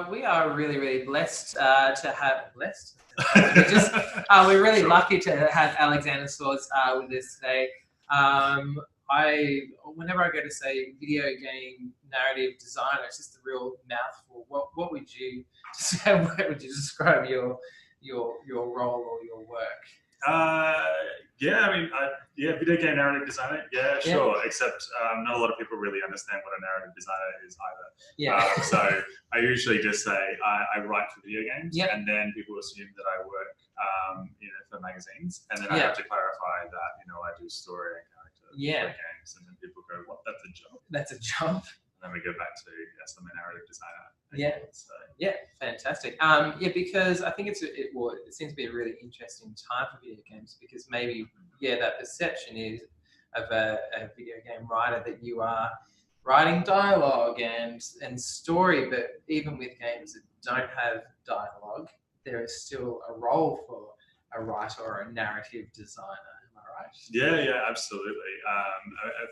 We are really, really blessed to have we're really Sure. lucky to have Alexander Swords with us today. Whenever I go to say video game narrative designer, it's just a real mouthful. What would you describe your role or your work? Video game narrative designer. Yeah, Yeah. sure. Except not a lot of people really understand what a narrative designer is either. Yeah. So I usually just say I write for video games, Yep. and then people assume that I work, for magazines, and then I Yeah. have to clarify that I do story and character for games, and then people go, "What? That's a job." That's a job. And then we go back to yes, I'm a narrative designer. Yeah. So. Yeah, fantastic. Because I think it seems to be a really interesting time for video games because maybe that perception is of a video game writer that you are writing dialogue and story, but even with games that don't have dialogue, there is still a role for a writer or a narrative designer. Am I right? Yeah, absolutely.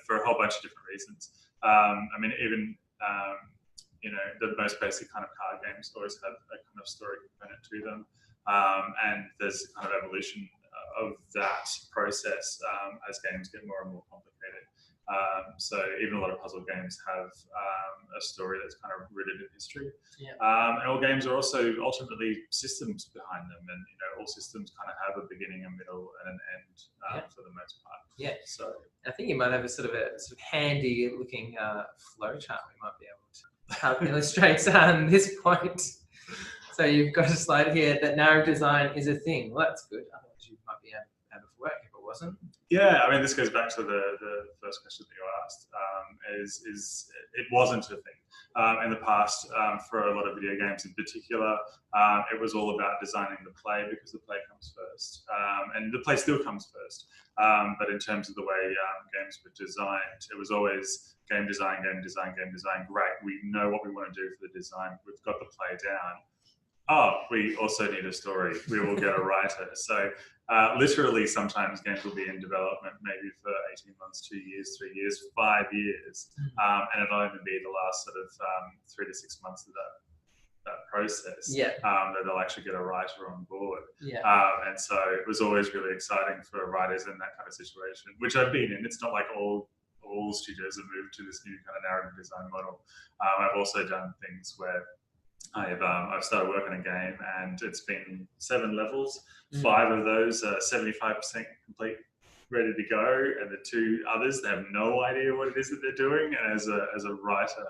For a whole bunch of different reasons. The most basic kind of card games always have a kind of story component to them, and there's kind of evolution of that process as games get more and more complicated. So even a lot of puzzle games have a story that's kind of rooted in history. Yeah. And all games are also ultimately systems behind them, and all systems kind of have a beginning, a middle, and an end for the most part. Yeah. So I think you might have a sort of handy looking flow chart we might be able to help illustrate this point. So you've got a slide here that narrative design is a thing. Well, that's good. Otherwise, you might be out of work if it wasn't. Yeah, this goes back to the first question that you asked. It wasn't a thing in the past for a lot of video games in particular. It was all about designing the play because the play comes first, and the play still comes first. But in terms of the way games were designed, it was always game design. Great, we know what we want to do for the design. We've got the play down. Oh, we also need a story. We will get a writer. So literally sometimes games will be in development maybe for 18 months, 2 years, 3 years, 5 years. And it'll only be the last sort of 3 to 6 months of that process that they'll actually get a writer on board. And so it was always really exciting for writers in that kind of situation, which I've been in. It's not like all studios have moved to this new kind of narrative design model. I've also done things where I've started working a game and it's been 7 levels. 5 of those are 75% complete, ready to go, and the 2 others, they have no idea what it is that they're doing. And as a writer,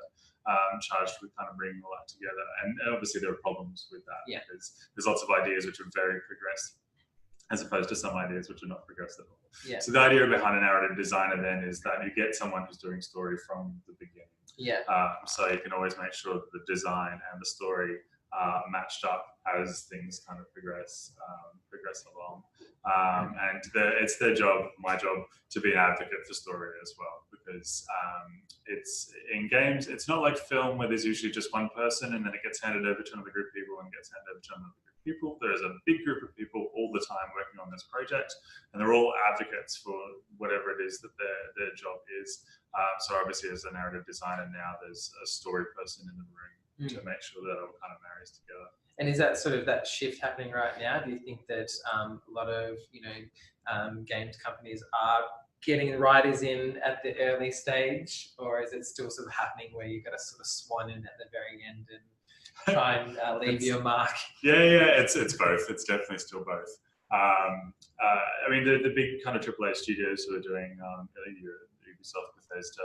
charged with kind of bringing all that together, and obviously there are problems with that because there's lots of ideas which are very progressed, as opposed to some ideas which are not progressed at all. So the idea behind a narrative designer then is that you get someone who's doing story from the beginning. So you can always make sure that the design and the story are matched up as things kind of progress along. And it's their job, my job, to be an advocate for story as well, because it's in games, it's not like film where there's usually just one person and then it gets handed over to another group of people and gets handed over to another group of people. There's a big group of people all the time working on this project, and they're all advocates for whatever it is that their job is. So obviously as a narrative designer now, there's a story person in the room to make sure that it all kind of marries together. And is that sort of that shift happening right now? Do you think that a lot of games companies are getting the writers in at the early stage, or is it still sort of happening where you've got to sort of swan in at the very end and try and leave your mark? It's both. It's definitely still both. The big kind of AAA studios who are doing Ubisoft, Bethesda,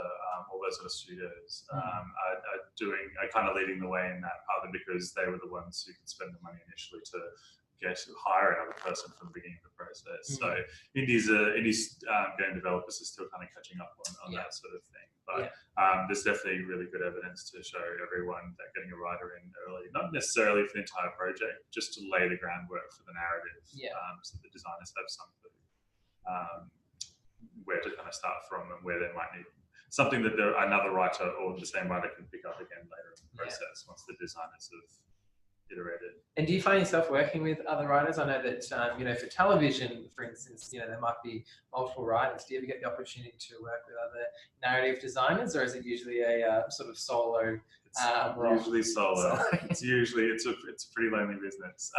all those sort of studios are kind of leading the way in that, partly because they were the ones who could spend the money initially to hire another person from the beginning of the process. So indie game developers are still kind of catching up on that sort of thing. But there's definitely really good evidence to show everyone that getting a writer in early, not necessarily for the entire project, just to lay the groundwork for the narrative, so the designers have something where to kind of start from and where they might need something that another writer or the same writer can pick up again later in the process once the designers have iterated. And do you find yourself working with other writers? I know that, you know, for television, for instance, you know, there might be multiple writers. Do you ever get the opportunity to work with other narrative designers, or is it usually a sort of solo role? Usually solo. It's a pretty lonely business.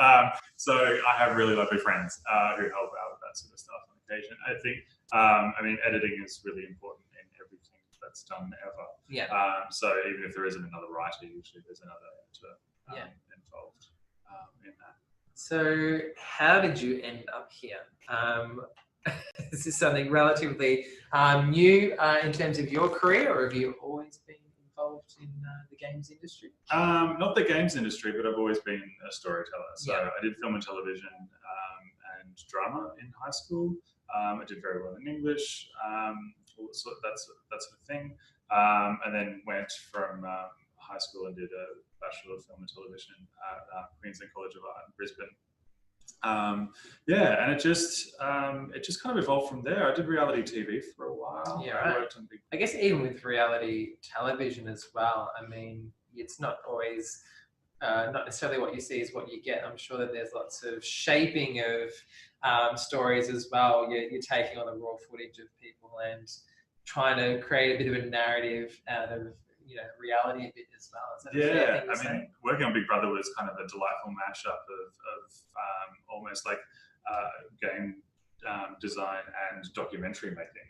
So I have really lovely friends who help out with that sort of stuff on occasion. I think, I mean, editing is really important in everything that's done ever. Yeah. So even if there isn't another writer, usually there's another editor involved in that. So how did you end up here? Is this something relatively new in terms of your career, or have you always been involved in the games industry? Not the games industry, but I've always been a storyteller. So I did film and television and drama in high school. I did very well in English, that sort of thing. And then went from high school and did a Bachelor of Film and Television at Queensland College of Art in Brisbane. And it just kind of evolved from there. I did reality TV for a while. Yeah, right. I guess even with reality television as well, I mean, it's not always not necessarily what you see is what you get. I'm sure that there's lots of shaping of stories as well. You're taking on the raw footage of people and trying to create a bit of a narrative out of, you know, reality a bit as well. Is that a fair thing to say? Working on Big Brother was kind of a delightful mashup of almost like game design and documentary making.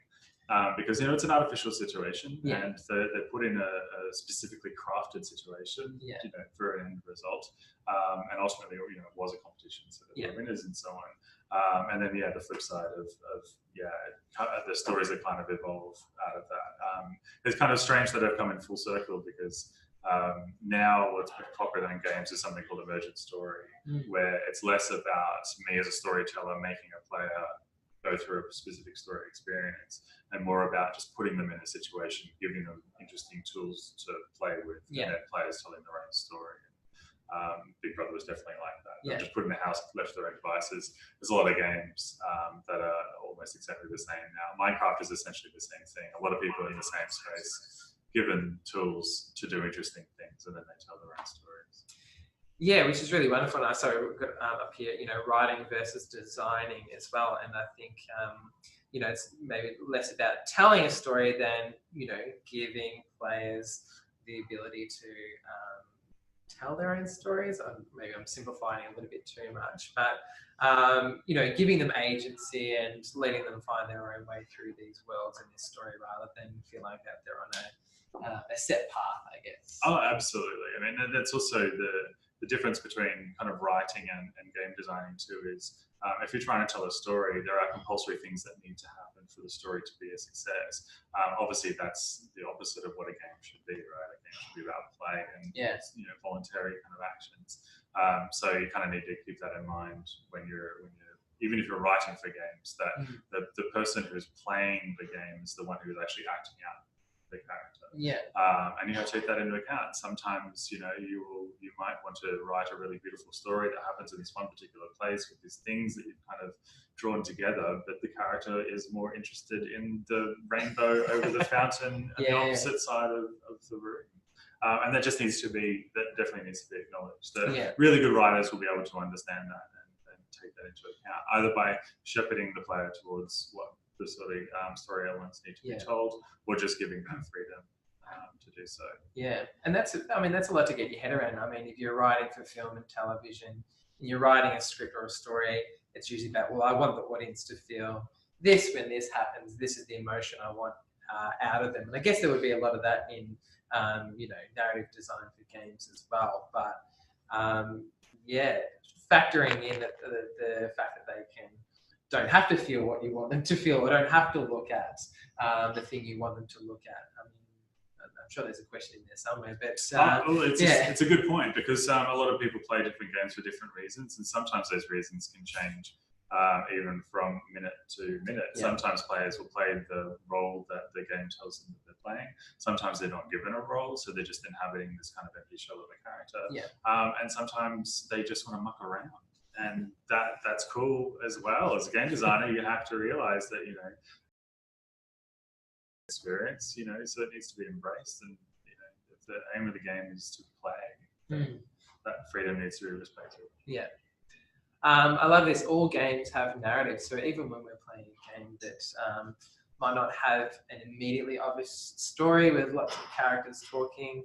Because, you know, it's an artificial situation, and they're put in a specifically crafted situation, you know, for an end result. And ultimately, you know, it was a competition, so there were winners and so on. And then, the flip side of the stories that kind of evolve out of that. It's kind of strange that I've come in full circle, because now what's popular in games is something called emergent story, where it's less about me as a storyteller making a player go through a specific story experience, and more about just putting them in a situation, giving them interesting tools to play with, and then players telling their own story. Big Brother was definitely like that. Just put in the house, left to their own devices. There's a lot of games that are almost exactly the same now. Minecraft is essentially the same thing. A lot of people in the same space given tools to do interesting things, and then they tell their own stories. Yeah, which is really wonderful. And I saw up here, you know, writing versus designing as well. And I think, you know, it's maybe less about telling a story than, you know, giving players the ability to tell their own stories. Maybe I'm simplifying a little bit too much, but, you know, giving them agency and letting them find their own way through these worlds and this story, rather than feel like that they're on a set path, I guess. Oh, absolutely. I mean, that's also the difference between kind of writing and game designing too, is if you're trying to tell a story, there are compulsory things that need to happen for the story to be a success. Obviously, that's the opposite of what a game should be, right? A game should be about play and you know, voluntary kind of actions. So you kind of need to keep that in mind when you're even if you're writing for games, that the person who's playing the game is the one who's actually acting out the character. And you have to take that into account. Sometimes, you know, you might want to write a really beautiful story that happens in this one particular place with these things that you've kind of drawn together, but the character is more interested in the rainbow over the fountain at the opposite side of the room. And that definitely needs to be acknowledged. That really good writers will be able to understand that and take that into account, either by shepherding the player towards what the sort of story elements need to be told, or just giving them freedom to do so. Yeah, and that's a lot to get your head around. I mean, if you're writing for film and television, and you're writing a script or a story, it's usually about, well, I want the audience to feel this when this happens. This is the emotion I want out of them. And I guess there would be a lot of that in, you know, narrative design for games as well. But factoring in the fact that they don't have to feel what you want them to feel, or don't have to look at the thing you want them to look at. I mean, I'm sure there's a question in there somewhere, but it's a good point, because a lot of people play different games for different reasons, and sometimes those reasons can change even from minute to minute. Sometimes players will play the role that the game tells them that they're playing. Sometimes they're not given a role, so they're just inhabiting this kind of empty shell of a character. And sometimes they just want to muck around. And that's cool as well. As a game designer, you have to realize that, you know, experience, you know, so it needs to be embraced. And, you know, if the aim of the game is to play, that freedom needs to be respected. Yeah. I love this. All games have narratives, so even when we're playing a game that might not have an immediately obvious story with lots of characters talking,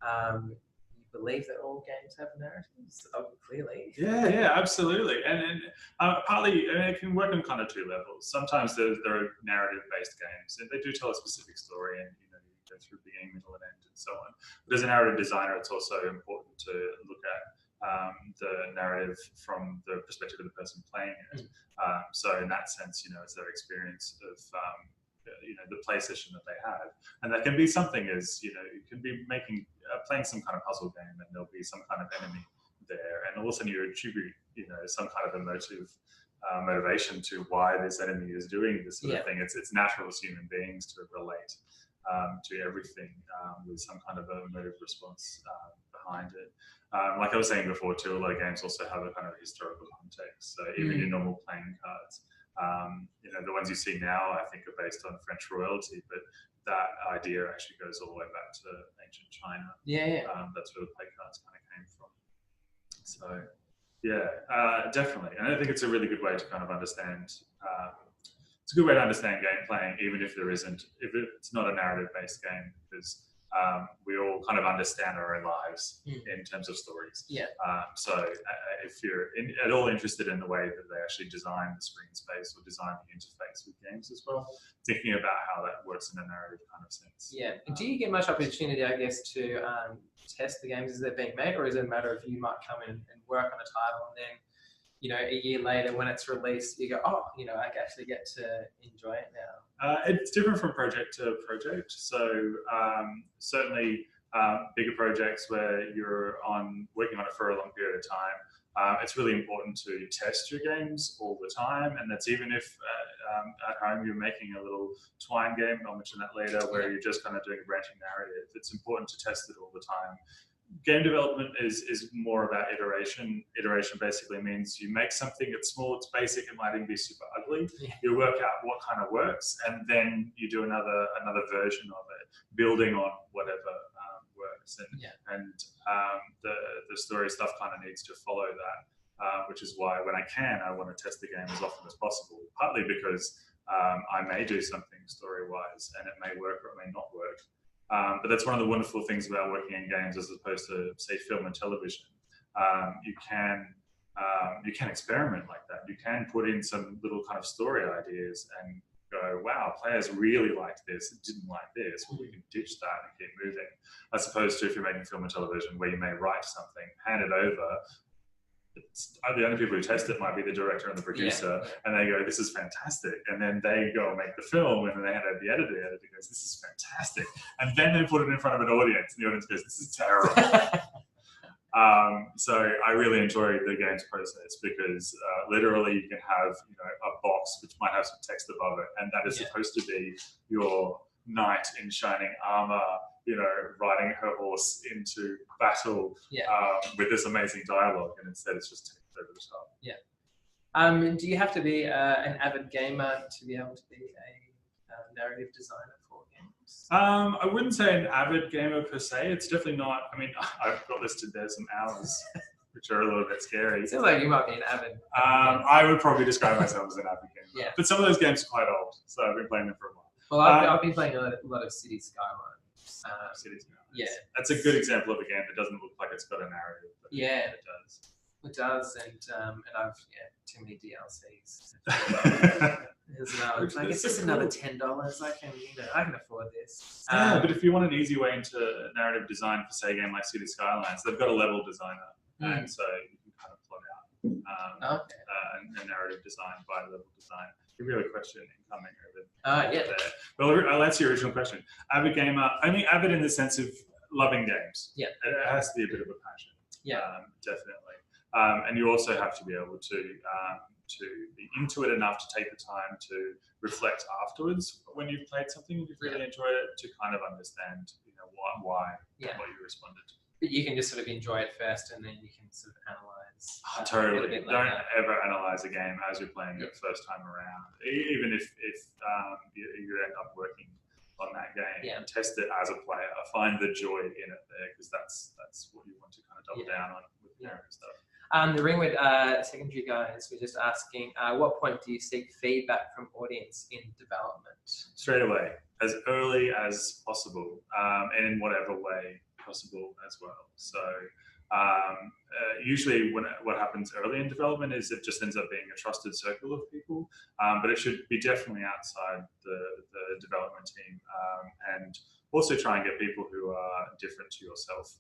you believe that all games have narratives, clearly. Yeah, absolutely. And partly, it can work on kind of two levels. Sometimes there are narrative-based games, and they do tell a specific story, and you go through beginning, middle, and end, and so on. But as a narrative designer, it's also important to look at the narrative from the perspective of the person playing it. So in that sense, it's their experience of the play session that they have, and that can be something as you can be playing some kind of puzzle game, and there'll be some kind of enemy there, and all of a sudden you attribute some kind of emotive motivation to why this enemy is doing this sort of thing. It's natural as human beings to relate to everything with some kind of emotive response behind it. Like I was saying before too, a lot of games also have a kind of historical context. So even your normal playing cards, the ones you see now, I think, are based on French royalty, but that idea actually goes all the way back to ancient China. That's where the play cards kind of came from. So, definitely. And I think it's a really good way to kind of understand. It's a good way to understand game playing, even if it's not a narrative-based game, because we all kind of understand our own lives in terms of stories. So if you're at all interested in the way that they actually design the screen space or design the interface with games as well, thinking about how that works in a narrative kind of sense. Do you get much opportunity, I guess, to test the games as they're being made, or is it a matter of you might come in and work on a title and then a year later when it's released, you go, I actually get to enjoy it now? It's different from project to project. So certainly bigger projects where you're working on it for a long period of time, it's really important to test your games all the time. And that's even if at home you're making a little twine game, I'll mention that later, where you're just kind of doing a branching narrative. It's important to test it all the time. Game development is more about iteration. Iteration basically means you make something, it's small, it's basic, it might even be super ugly. You work out what kind of works, and then you do another version of it, building on whatever works. And the story stuff kind of needs to follow that, which is why when I can, I want to test the game as often as possible, partly because I may do something story-wise and it may work or it may not work. But that's one of the wonderful things about working in games as opposed to, say, film and television. You can experiment like that. You can put in some little kind of story ideas and go, wow, players really liked this, didn't like this. Well, we can ditch that and keep moving. As opposed to if you're making film and television where you may write something, hand it over, the only people who test it might be the director and the producer, and they go, this is fantastic. And then they go and make the film, and then they hand over the editor. The editor goes, this is fantastic. And then they put it in front of an audience, and the audience goes, this is terrible. So I really enjoy the games process because literally you can have a box which might have some text above it, and that is supposed to be your knight in shining armor, riding her horse into battle with this amazing dialogue, and instead it's just text over the top. Do you have to be an avid gamer to be able to be a narrative designer for games? I wouldn't say an avid gamer per se. It's definitely not. I mean, I've got listed there some hours, which are a little bit scary. It seems like you might be an avid. I would probably describe myself as an avid gamer. But some of those games are quite old, so I've been playing them for a while. Well, I've been playing a lot of City Skylines. City Skylines. That's a good example of a game that doesn't look like it's got a narrative. But it does. It does, and I've too many DLCs. It's just another $10. I can afford this. But if you want an easy way into narrative design for, say, a game like City Skylines, they've got a level designer, and so you can kind of plot out a narrative design by level design. Give you a question incoming over there. Well, I'll answer your original question. Avid gamer, only avid in the sense of loving games. It has to be a bit of a passion. Definitely. And you also have to be able to be into it enough to take the time to reflect afterwards when you've played something and you've really enjoyed it, to kind of understand why what you responded to. But you can just sort of enjoy it first, and then you can sort of analyze. Totally. Don't ever analyze a game as you're playing it first time around. Even if you end up working on that game, test it as a player. Find the joy in it there, because that's what you want to kind of double down on area stuff. The Ringwood secondary guys were just asking, what point do you seek feedback from audience in development? Straight away, as early as possible, and in whatever way possible as well. So usually what happens early in development is it just ends up being a trusted circle of people, but it should be definitely outside the development team, and also try and get people who are different to yourself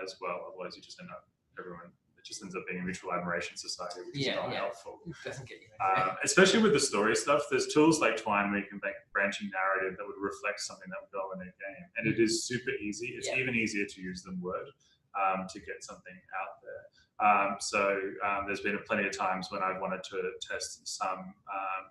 as well. Otherwise, you just end up it just ends up being a mutual admiration society, which is not helpful. It doesn't get you especially with the story stuff. There's tools like Twine where you can make branching narrative that would reflect something that would go in a game, and it is super easy. It's even easier to use than Word to get something out there. So there's been plenty of times when I've wanted to test some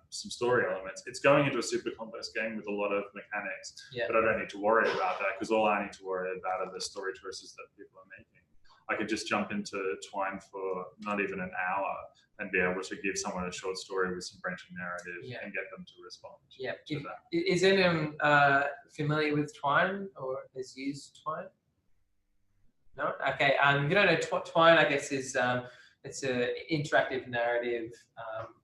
story elements. It's going into a super complex game with a lot of mechanics, but I don't need to worry about that because all I need to worry about are the story choices that people are making. I could just jump into Twine for not even an hour and be able to give someone a short story with some branching narrative and get them to respond to that. Is anyone familiar with Twine or has used Twine? No? Okay. If you don't know, Twine, I guess, is it's an interactive narrative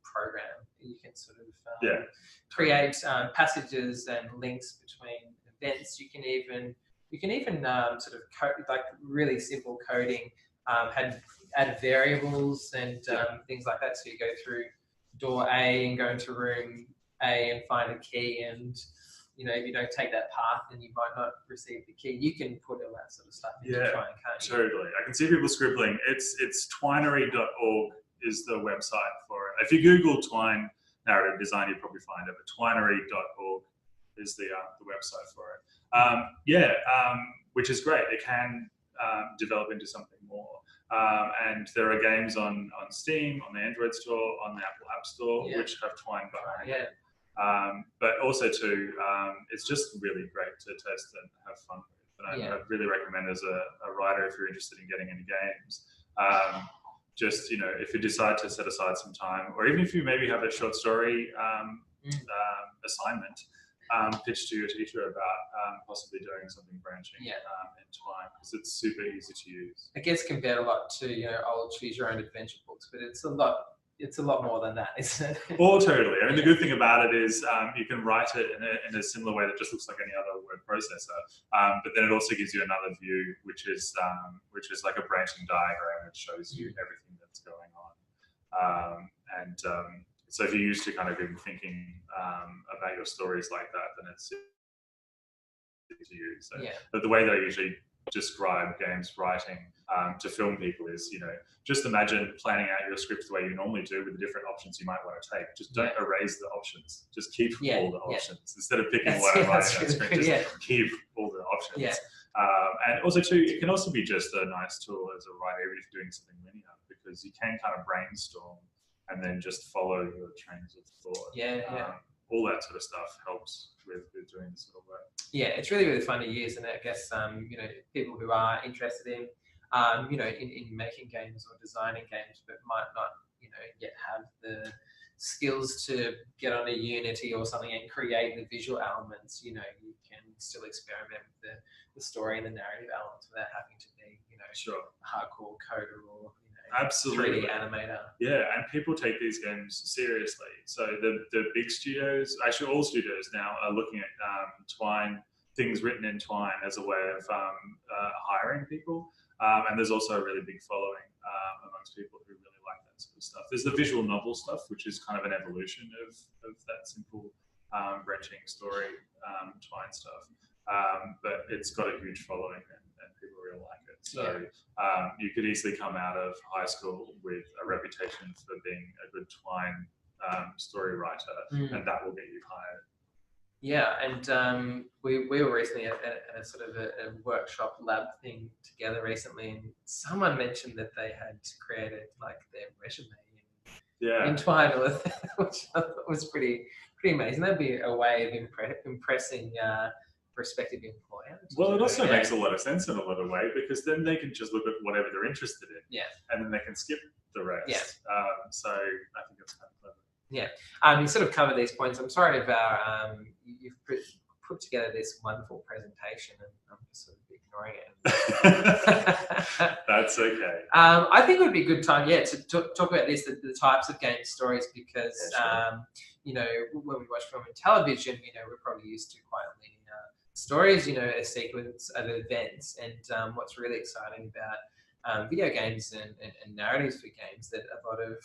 program. You can sort of create passages and links between events. You can even sort of code, like really simple coding, add variables and things like that. So you go through door A and go into room A and find a key, and if you don't take that path, then you might not receive the key. You can put all that sort of stuff into Twine, can't you? Totally. I can see people scribbling. It's twinery.org is the website for it. If you Google Twine narrative design, you'll probably find it. But twinery.org is the website for it. Which is great. It can develop into something more. And there are games on Steam, on the Android store, on the Apple App Store, which have Twine behind it. But also too, it's just really great to test and have fun with. And I'd really recommend as a writer, if you're interested in getting into games, just, if you decide to set aside some time, or even if you maybe have a short story assignment, pitch to your teacher about possibly doing something branching in Twine, because it's super easy to use. I guess compared a lot to old choose your own adventure books, but it's a lot more than that, isn't it? Oh, totally. I mean, the good thing about it is you can write it in a similar way that just looks like any other word processor, but then it also gives you another view, which is like a branching diagram that shows you everything that's going on. So if you're used to kind of even thinking about your stories like that, then it's easy to use. But the way that I usually describe games writing to film people is, just imagine planning out your script the way you normally do with the different options you might want to take. Just don't erase the options. Just keep all the options. Instead of picking what I'm writing on the screen, just keep all the options. And also too, it can also be just a nice tool as a writer, even if you're doing something linear, because you can kind of brainstorm and then just follow your trains of thought. All that sort of stuff helps with doing this sort of work. Yeah, it's really, really fun to use, and I guess people who are interested in in making games or designing games, but might not yet have the skills to get on a Unity or something and create the visual elements. You can still experiment with the story and the narrative elements without having to be a hardcore coder or Absolutely. 3D animator. Yeah, and people take these games seriously. So the big studios, actually all studios now, are looking at Twine, things written in Twine as a way of hiring people. And there's also a really big following amongst people who really like that sort of stuff. There's the visual novel stuff, which is kind of an evolution of that simple branching story Twine stuff. But it's got a huge following and people really like it. So you could easily come out of high school with a reputation for being a good Twine story writer, and that will get you hired. Yeah, and we were recently at a sort of a workshop lab thing together recently, and someone mentioned that they had created like their resume in Twine, which I thought was pretty amazing. That'd be a way of impressing prospective employer. Well, it also makes a lot of sense in a lot of way, because then they can just look at whatever they're interested in, and then they can skip the rest. So I think it's kind of clever. You sort of covered these points. I'm sorry about you've put together this wonderful presentation, and I'm just sort of ignoring ignoring it. That's okay. I think it would be a good time, to talk about this, the types of game stories, because you know, when we watch film and television, you know, we're probably used to quite linear stories, you know, a sequence of events. And what's really exciting about video games and narratives for games, that a lot of,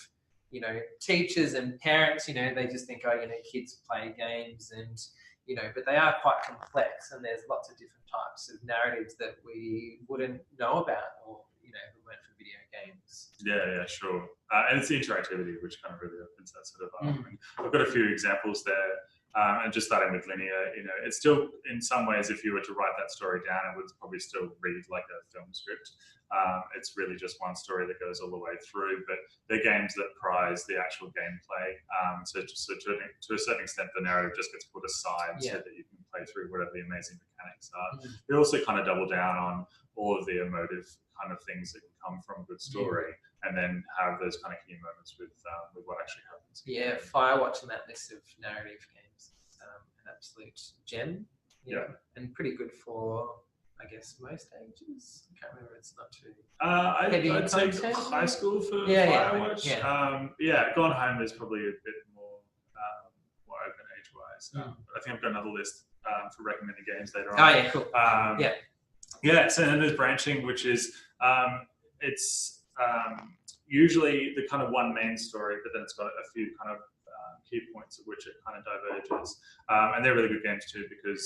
you know, teachers and parents, you know, they just think, oh, you know, kids play games, and you know, but they are quite complex, and there's lots of different types of narratives that we wouldn't know about, or you know, if it weren't for video games. Yeah, sure. And it's the interactivity which kind of really opens that sort of arc. I've got a few examples there. And just starting with linear, you know, it's still, in some ways, if you were to write that story down, it would probably still read like a film script. It's really just one story that goes all the way through, but they're games that prize the actual gameplay. So to a certain extent, the narrative just gets put aside so that you can play through whatever the amazing mechanics are. They also kind of double down on all of the emotive kind of things that can come from a good story, and then have those kind of key moments with what actually happens. Yeah, Firewatch on that list of narrative games, an absolute gem. And pretty good for, I guess, most ages. I can't remember. It's not too heavy I'd say content. high school for Firewatch. Gone Home is probably a bit more open age-wise. I think I've got another list for recommended games later on. Oh yeah, cool. So then there's branching, which is it's usually the kind of one main story, but then it's got a few kind of key points at which it kind of diverges. And they're really good games too, because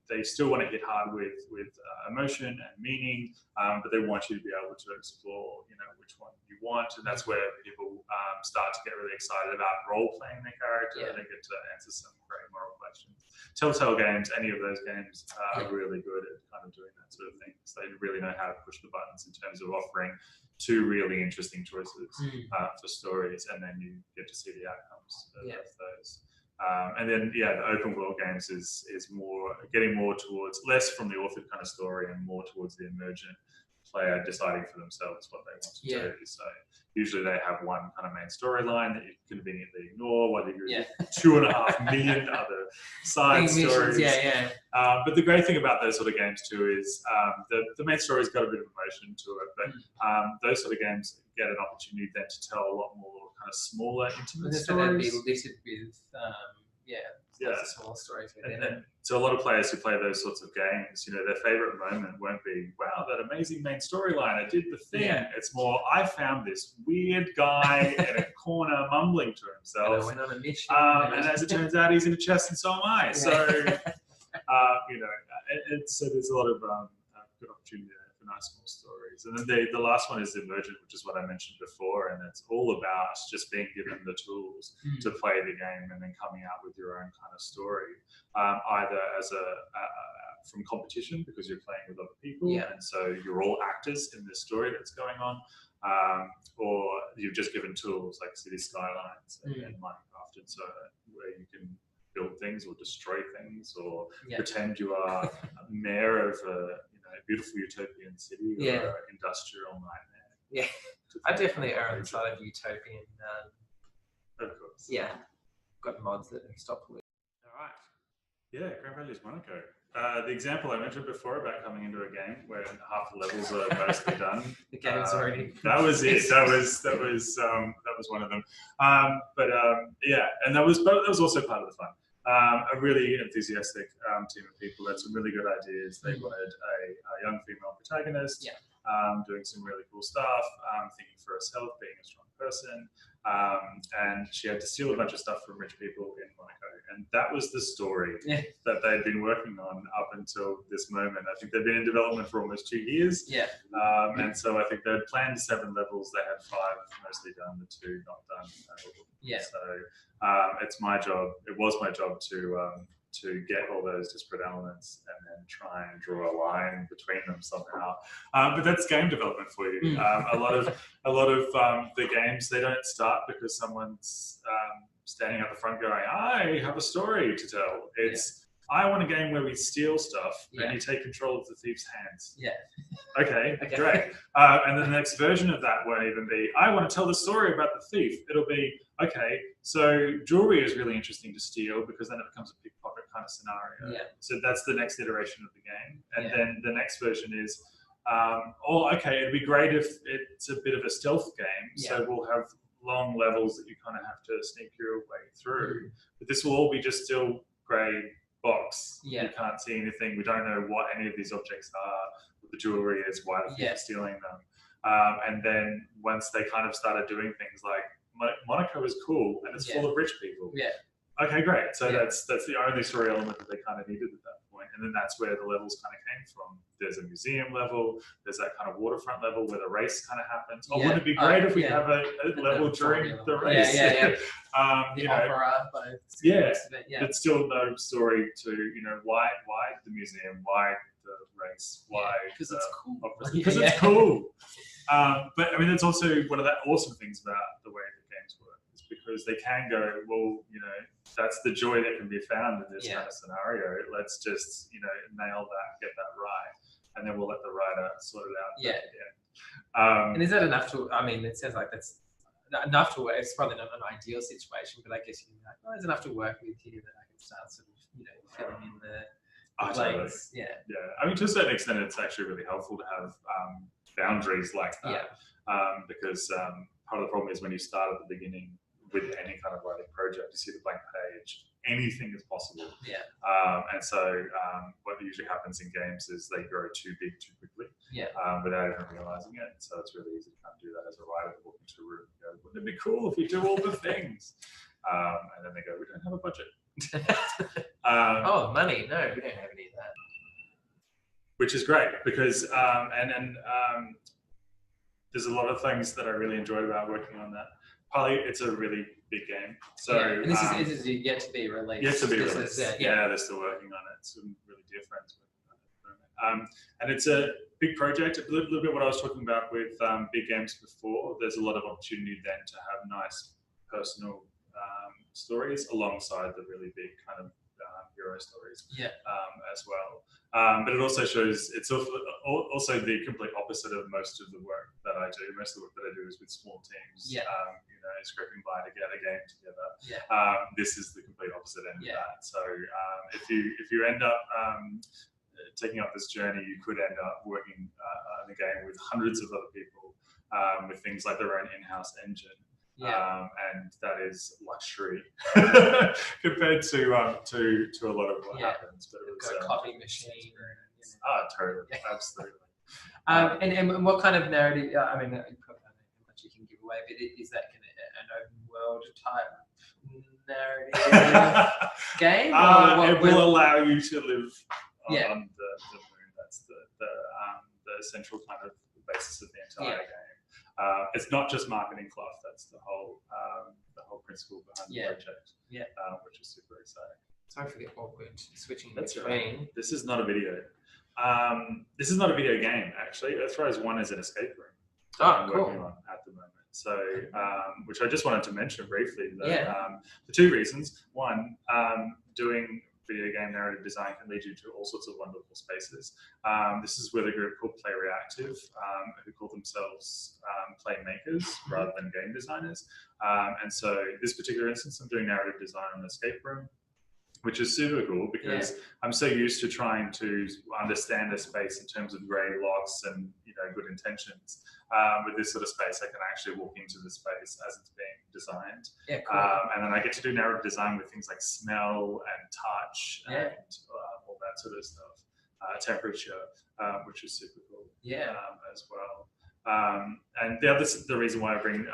they still want to hit hard with emotion and meaning, but they want you to be able to explore, you know, which one you want. And that's where people start to get really excited about role-playing their character. They get to answer some great moral questions. Telltale games, any of those games are really good at kind of doing that sort of thing. So they really know how to push the buttons in terms of offering two really interesting choices for stories, and then you get to see the outcomes of those. And then the open world games is more getting more towards less from the authored kind of story and more towards the emergent player deciding for themselves what they want to do. So usually they have one kind of main storyline that you can conveniently ignore, while you do 2.5 million other side stories. But the great thing about those sort of games too is the main story's got a bit of emotion to it, but those sort of games get an opportunity then to tell a lot more kind of smaller, intimate stories. They'd be littered with lots of small stories within it. So a lot of players who play those sorts of games, you know, their favorite moment won't be, wow, that amazing main storyline, I did the thing. It's more, I found this weird guy in a corner mumbling to himself. And I went on a mission. And as it turns out, he's in a chest, and so am I. So, you know, so there's a lot of good opportunity there for nice small stories. And then the last one is emergent, which is what I mentioned before, and it's all about just being given the tools to play the game and then coming out with your own kind of story, either as from competition, because you're playing with other people, and so you're all actors in this story that's going on, or you've just given tools like City Skylines and Minecraft, and so where you can build things or destroy things, or pretend you are mayor of a beautiful utopian city or an industrial nightmare. I definitely err on the side of utopian. Of course. Got mods that stop pollution. All right. Yeah, Grand Values Monaco. The example I mentioned before about coming into a game where half the levels are mostly done. The game's already. That was it. That was one of them. And that was also part of the fun. A really enthusiastic team of people had some really good ideas. They wanted a young female protagonist, doing some really cool stuff, thinking for herself, being a strong person, and she had to steal a bunch of stuff from rich people in Monaco. And that was the story that they'd been working on up until this moment. I think they've been in development for almost 2 years. And so I think they'd planned 7 levels. They had 5 mostly done, the 2 not done at all. So it's my job. It was my job to get all those disparate elements and then try and draw a line between them somehow. But that's game development for you. A lot of the games, they don't start because someone's standing at the front going, I have a story to tell. It's I want a game where we steal stuff and you take control of the thief's hands. Okay, great. And then the next version of that won't even be, I want to tell the story about the thief. It'll be, okay, so jewelry is really interesting to steal because then it becomes a pickpocket kind of scenario. Yeah. So that's the next iteration of the game. And Yeah. then the next version is, oh, okay, it'd be great if it's a bit of a stealth game. Yeah. So we'll have long levels that you kind of have to sneak your way through. Mm. But this will all be just still grey box. Yeah. You can't see anything. We don't know what any of these objects are, what the jewelry is, why the people are stealing them. And then once they kind of started doing things like, Monaco is cool and it's full of rich people. Yeah. Okay, great. So that's the only story element that they kind of needed at that point. And then that's where the levels kind of came from. There's a museum level, there's that kind of waterfront level where the race kind of happens. Oh, wouldn't it be great if we have a level during the race? Yeah. The opera, but still no story to, why the museum, why the race, why? Because it's cool. Because it's cool. But I mean, that's also one of the awesome things about the way that games work, is because they can go, well, that's the joy that can be found in this kind of scenario. Let's just, nail that, get that right, and then we'll let the writer sort it out. Yeah. And is that enough to? I mean, it sounds like that's enough to work. It's probably not an ideal situation, but I guess you're like, oh, it's enough to work with here that I can start sort of, filling in the blanks. Totally. Yeah. I mean, to a certain extent, it's actually really helpful to have boundaries like that, because part of the problem is when you start at the beginning with any kind of writing project, you see the blank page, anything is possible. And so what usually happens in games is they grow too big too quickly without even realizing it. So it's really easy to kind of do that as a writer, to walk into a room and go, wouldn't it be cool if we do all the things? And then they go, we don't have a budget. Oh, money? No, we don't have any of that. Which is great because there's a lot of things that I really enjoyed about working on that. Partly, it's a really big game, so and this is yet to be released. Yet to be released. They're still working on it. It's really different. And it's a big project. A little bit what I was talking about with big games before. There's a lot of opportunity then to have nice personal stories alongside the really big kind of hero stories as well. But it also shows, it's also the complete opposite of most of the work that I do. Most of the work that I do is with small teams, scraping by to get a game together. This is the complete opposite end of that. So if you end up taking up this journey, you could end up working on a game with hundreds of other people with things like their own in-house engine. And that is luxury compared to a lot of what happens. But it was got a copy machine. Totally, absolutely. And what kind of narrative? I mean, you probably don't know how much you can give away, but is that kind of an open world type narrative game? It will allow you to live on the moon. That's the central kind of basis of the entire game. It's not just marketing fluff. That's the whole principle behind the project. Which is super exciting. Sorry for the awkward switching between. Right. This is not a video. This is not a video game, actually. Earthrise One is an escape room that I'm working on at the moment. So, which I just wanted to mention briefly. That, for two reasons. One, doing video game narrative design can lead you to all sorts of wonderful spaces. This is with a group called Play Reactive, who call themselves playmakers rather than game designers. And so this particular instance, I'm doing narrative design in an escape room, which is super cool because I'm so used to trying to understand a space in terms of grey locks and good intentions. With this sort of space, I can actually walk into the space as it's being designed. And then I get to do narrative design with things like smell and touch and all that sort of stuff. Temperature, which is super cool as well. And the reason why I bring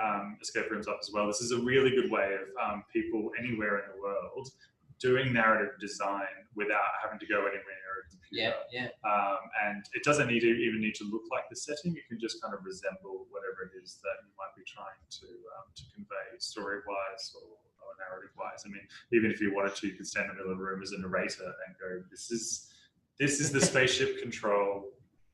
escape rooms up as well, this is a really good way of people anywhere in the world doing narrative design without having to go anywhere near a computer. And it doesn't even need to look like the setting. It can just kind of resemble whatever it is that you might be trying to convey story-wise or narrative-wise. I mean, even if you wanted to, you could stand in the middle of the room as a narrator and go, this is the spaceship control.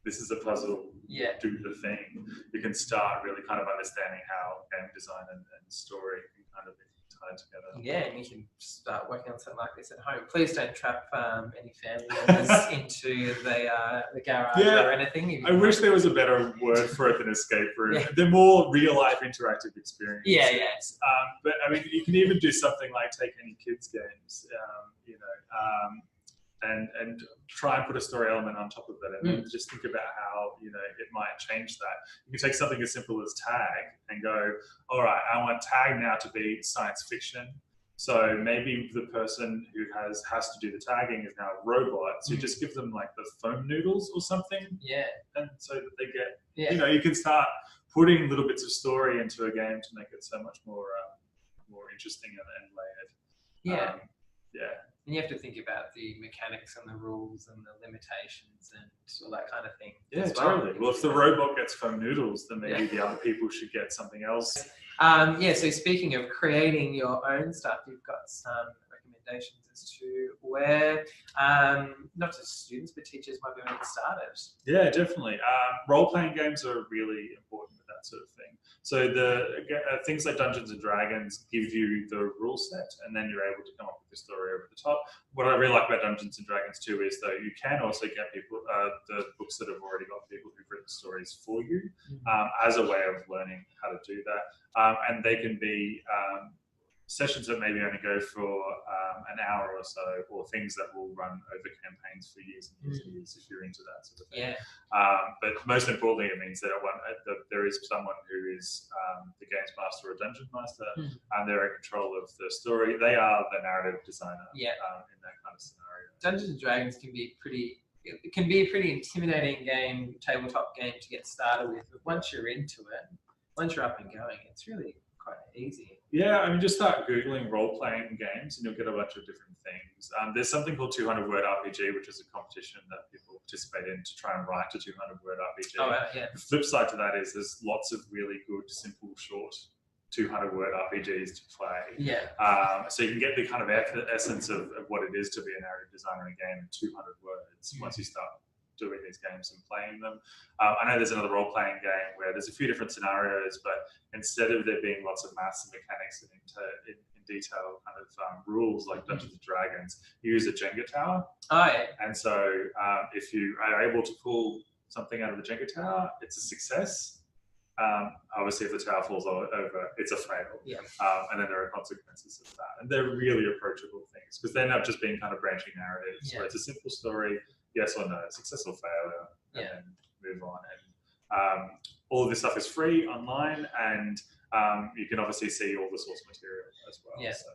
This is a puzzle. Do the thing. You can start really kind of understanding how game design and story can kind of tied together. Yeah, and you can start working on something like this at home. Please don't trap any family members into the garage or anything. I wish there was a better word for it than escape room. Yeah. They're more real life interactive experiences. Yeah, yeah. But I mean, you can even do something like take any kids games, and try and put a story element on top of it, and then just think about how it might change that. You can take something as simple as tag and go, all right, I want tag now to be science fiction. So maybe the person who has to do the tagging is now a robot. So you just give them like the foam noodles or something. Yeah. And so that they get, you can start putting little bits of story into a game to make it so much more interesting and layered. Yeah. Yeah. And you have to think about the mechanics and the rules and the limitations and all that kind of thing. Yeah, totally. Well, if the robot gets foam noodles, then maybe the other people should get something else. So speaking of creating your own stuff, you've got some recommendations as to where not just students but teachers might be able to get started. Yeah, definitely. Role-playing games are really important with that sort of thing. So the things like Dungeons and Dragons give you the rule set, and then you're able to come up with the story over the top. What I really like about Dungeons and Dragons too is though you can also get people the books that have already got people who've written stories for you as a way of learning how to do that, and they can be sessions that maybe only go for an hour or so, or things that will run over campaigns for years and years and years if you're into that sort of thing. Yeah. But most importantly, it means that there is someone who is the games master or dungeon master, and they're in control of the story. They are the narrative designer in that kind of scenario. Dungeons and Dragons can be it can be a pretty intimidating game, tabletop game to get started with, but once you're into it, once you're up and going, it's really quite easy. Yeah, I mean, just start Googling role-playing games and you'll get a bunch of different things. There's something called 200-word RPG, which is a competition that people participate in to try and write a 200-word RPG. Oh, yeah. The flip side to that is there's lots of really good, simple, short 200-word RPGs to play. Yeah. So you can get the kind of essence of what it is to be a narrative designer in a game in 200 words once you start doing these games and playing them. I know there's another role-playing game where there's a few different scenarios, but instead of there being lots of maths and mechanics and in detail kind of rules like Dungeons and Dragons, you use a Jenga tower. Oh, yeah. And so if you are able to pull something out of the Jenga tower, it's a success. Obviously, if the tower falls over, it's a fail. Yeah. And then there are consequences of that. And they're really approachable things because they're not just being kind of branching narratives where it's a simple story, yes or no, success or failure, and then move on. And all of this stuff is free online, and you can obviously see all the source material as well. Yeah. So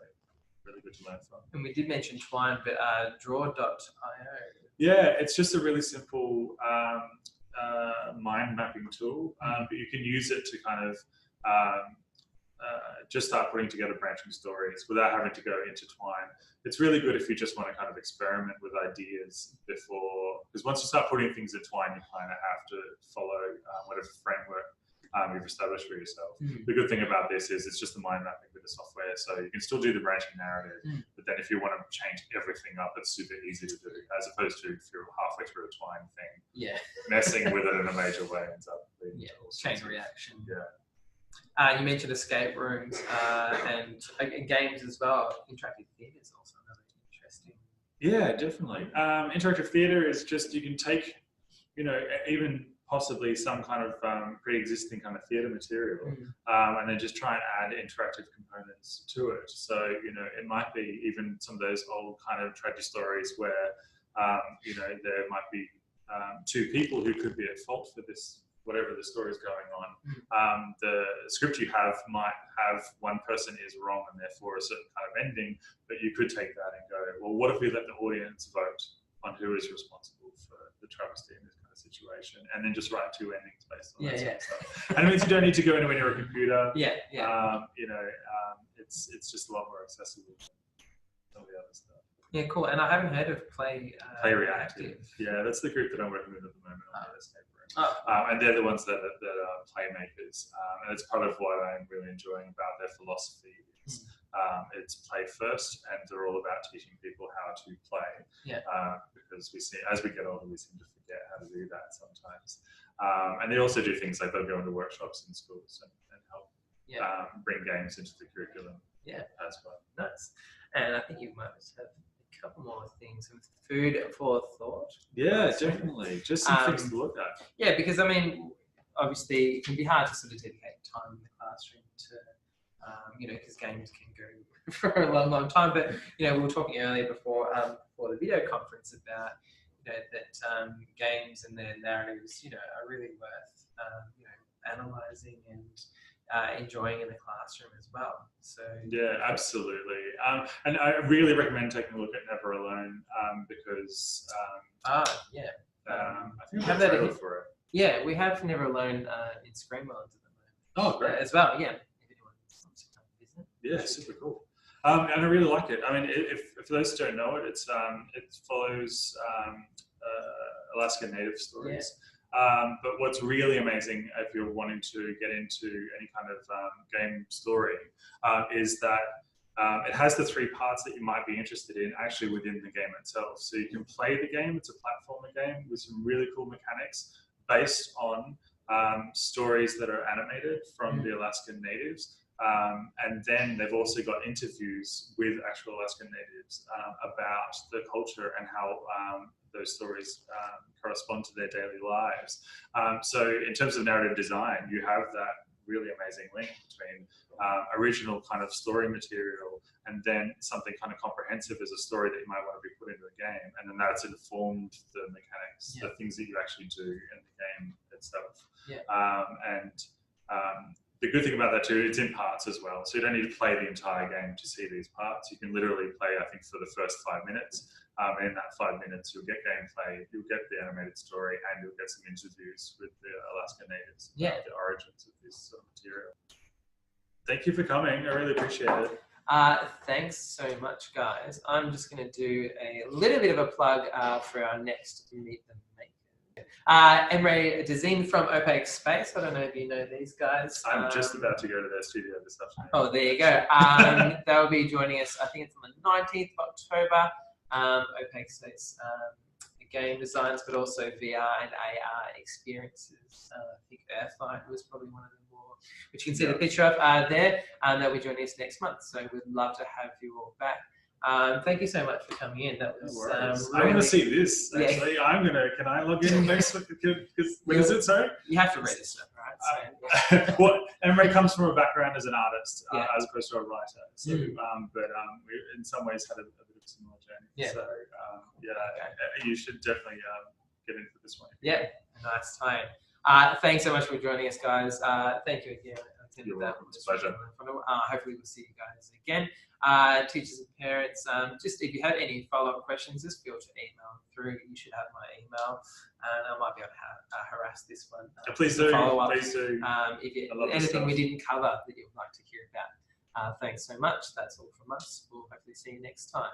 really good to learn from. And we did mention Twine, but draw.io. Yeah, it's just a really simple mind mapping tool, but you can use it to kind of just start putting together branching stories without having to go intertwine. It's really good if you just want to kind of experiment with ideas before, because once you start putting things in Twine, you kind of have to follow whatever framework you've established for yourself. The good thing about this is it's just the mind mapping with the software, so you can still do the branching narrative, but then if you want to change everything up, it's super easy to do, as opposed to if you're halfway through a Twine thing, messing with it in a major way ends up being chain reaction. Yeah. You mentioned escape rooms and games as well. Interactive theatre is also another interesting. Yeah, definitely. Interactive theatre is just, you can take, even possibly some kind of pre-existing kind of theatre material and then just try and add interactive components to it. So, it might be even some of those old kind of tragedy stories where, there might be two people who could be at fault for this, whatever the story is going on. The script you have might have one person is wrong and therefore a certain kind of ending, but you could take that and go, well, what if we let the audience vote on who is responsible for the travesty in this kind of situation, and then just write two endings based on that sort of stuff. And it means you don't need to go anywhere near a computer. It's just a lot more accessible than some of the other stuff. Yeah, cool. And I haven't heard of Play Reactive. Yeah, that's the group that I'm working with at the moment on the escape room. And they're the ones that are playmakers. And it's part of what I'm really enjoying about their philosophy. It's play first, and they're all about teaching people how to play. Because we see, as we get older, we seem to forget how to do that sometimes. And they also do things like they'll go into workshops in schools and help bring games into the curriculum. Yeah, as well. nice. And I think you might have a couple more things, some food for thought. Yeah, definitely. Just some things to look at. Yeah, because I mean, obviously, it can be hard to sort of dedicate time in the classroom to, because games can go for a long, long time. But we were talking earlier before the video conference about that games and their narratives, are really worth analysing and enjoying in the classroom as well. So yeah, absolutely. And I really recommend taking a look at Never Alone because I think have that that for it. Yeah, we have Never Alone in Screenworld at the moment. Oh, great. As well, yeah. If anyone wants to come visit. Yeah, super cool. And I really like it. I mean, if for those who don't know it, it follows Alaska Native stories. Yeah. But what's really amazing if you're wanting to get into any kind of game story is that it has the 3 parts that you might be interested in actually within the game itself. So you can play the game. It's a platformer game with some really cool mechanics based on stories that are animated from the Alaskan Natives. And then they've also got interviews with actual Alaskan Natives about the culture and how those stories correspond to their daily lives. So in terms of narrative design, you have that really amazing link between original kind of story material and then something kind of comprehensive as a story that you might want to be put into a game, and then that's informed the mechanics, the things that you actually do in the game itself. The good thing about that too, it's in parts as well, so you don't need to play the entire game to see these parts. You can literally play, I think, for the first 5 minutes. In that 5 minutes, you'll get gameplay, you'll get the animated story, and you'll get some interviews with the Alaska Natives about the origins of this sort of material. Thank you for coming. I really appreciate it. Thanks so much, guys. I'm just going to do a little bit of a plug for our next Meet the Maker. Emre Dezin from Opaque Space. I don't know if you know these guys. I'm just about to go to their studio this afternoon. Oh, there you go. They'll be joining us, I think it's on the 19th of October. Opaque Space game designs, but also VR and AR experiences. I think Earthrise was probably one of them more, which you can see the picture of there. They'll be joining us next month, so we'd love to have you all back. Thank you so much for coming in. That was really, I want to see this, actually. Yeah. Can I log in next week? When is it, sorry? You have to register, right? So, well, Emre comes from a background as an artist, as opposed to a writer. So, but we in some ways had a bit of a similar journey. Yeah. So, you should definitely get into this one. Yeah, nice time. Thanks so much for joining us, guys. Thank you again. You're welcome. It's a pleasure. Hopefully we'll see you guys again. Teachers and parents, just if you have any follow-up questions, just feel to email through. You should have my email, and I might be able to harass this one. Please do. Follow-up. Please do. If you, anything we didn't cover that you'd like to hear about. Thanks so much. That's all from us. We'll hopefully see you next time.